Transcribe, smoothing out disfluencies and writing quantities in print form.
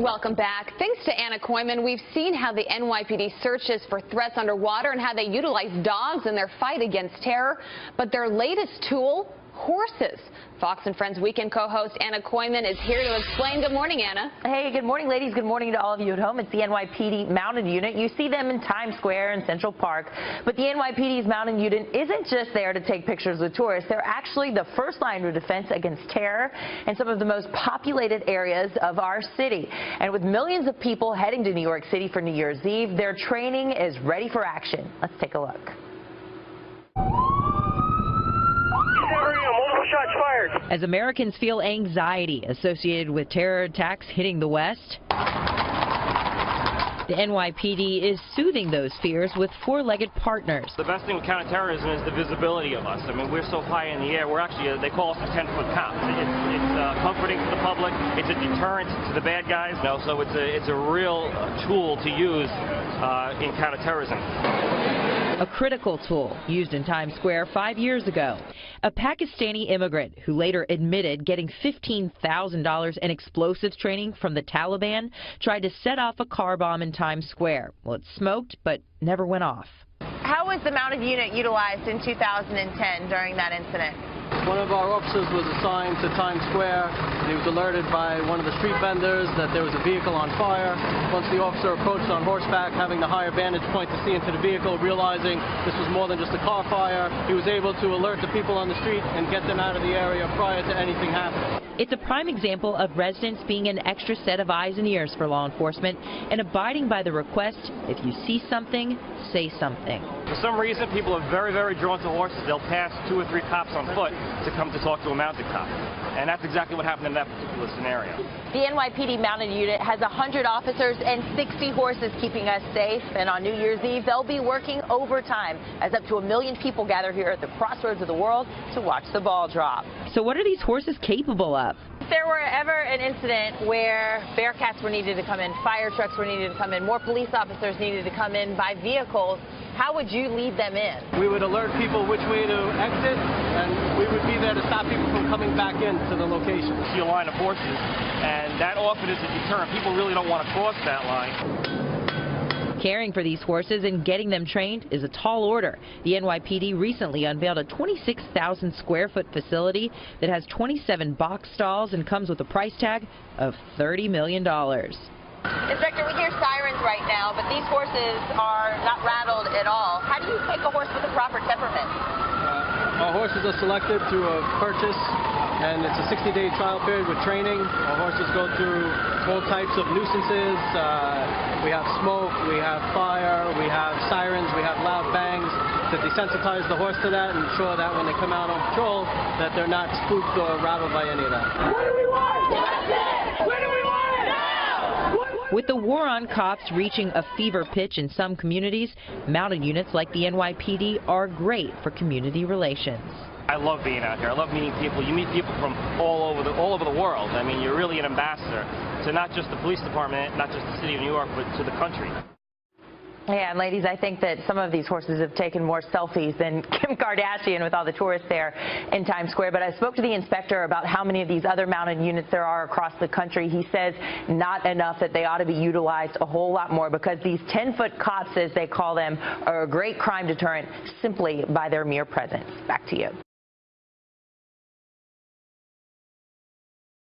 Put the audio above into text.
Welcome back. Thanks to Anna Kooiman, we've seen how the NYPD searches for threats underwater and how they utilize dogs in their fight against terror. But their latest tool, horses. Fox and Friends Weekend co-host Anna Kooiman is here to explain. Good morning, Anna. Hey, good morning, ladies. Good morning to all of you at home. It's the NYPD Mounted Unit. You see them in Times Square and Central Park. But the NYPD's Mounted Unit isn't just there to take pictures with tourists. They're actually the first line of defense against terror in some of the most populated areas of our city. And with millions of people heading to New York City for New Year's Eve, their training is ready for action. Let's take a look. Shots fired. As Americans feel anxiety associated with terror attacks hitting the West, the NYPD is soothing those fears with four-legged partners. The best thing with counterterrorism is the visibility of us. I mean, we're so high in the air. We're actually, they call us a 10-foot cop. It's comforting to the public. It's a deterrent to the bad guys. No, so it's a real tool to use in counterterrorism. A critical tool used in Times Square 5 years ago. A Pakistani immigrant who later admitted getting $15,000 in explosives training from the Taliban tried to set off a car bomb in Times Square. Well, it smoked, but never went off. How was the mounted unit utilized in 2010 during that incident? One of our officers was assigned to Times Square. He was alerted by one of the street vendors that there was a vehicle on fire. Once the officer approached on horseback, having the higher vantage point to see into the vehicle, realizing this was more than just a car fire, he was able to alert the people on the street and get them out of the area prior to anything happening. It's a prime example of residents being an extra set of eyes and ears for law enforcement and abiding by the request, if you see something, say something. For some reason, people are very, very drawn to horses. They'll pass 2 or 3 cops on foot to come to talk to a mounted cop. And that's exactly what happened in that particular scenario. The NYPD Mounted Unit has 100 officers and 60 horses keeping us safe. And on New Year's Eve, they'll be working overtime as up to 1 million people gather here at the crossroads of the world to watch the ball drop. So what are these horses capable of? If there were ever an incident where Bearcats were needed to come in, fire trucks were needed to come in, more police officers needed to come in by vehicles, how would you lead them in? We would alert people which way to exit, and we would be there to stop people from coming back into the location. See a line of horses, and that often is a deterrent. People really don't want to cross that line. Caring for these horses and getting them trained is a tall order. The NYPD recently unveiled a 26,000 square foot facility that has 27 box stalls and comes with a price tag of $30 million. Inspector, we hear sirens right now, but these horses are not rattled at all. How do you pick a horse with a proper temperament? Our horses are selected through a purchase, and it's a 60-day trial period with training. Our horses go through all types of nuisances. We have smoke, we have fire, we have sirens, we have loud bangs to desensitize the horse to that and ensure that when they come out on patrol that they're not spooked or rattled by any of that. What do we want? Justice! What do we want? With the war on cops reaching a fever pitch in some communities, mounted units like the NYPD are great for community relations. I love being out here. I love meeting people. You meet people from all over the world. I mean, you're really an ambassador to not just the police department, not just the city of New York, but to the country. Yeah, and ladies, I think that some of these horses have taken more selfies than Kim Kardashian with all the tourists there in Times Square. But I spoke to the inspector about how many of these other mounted units there are across the country. He says not enough, that they ought to be utilized a whole lot more because these 10-foot cops, as they call them, are a great crime deterrent simply by their mere presence. Back to you.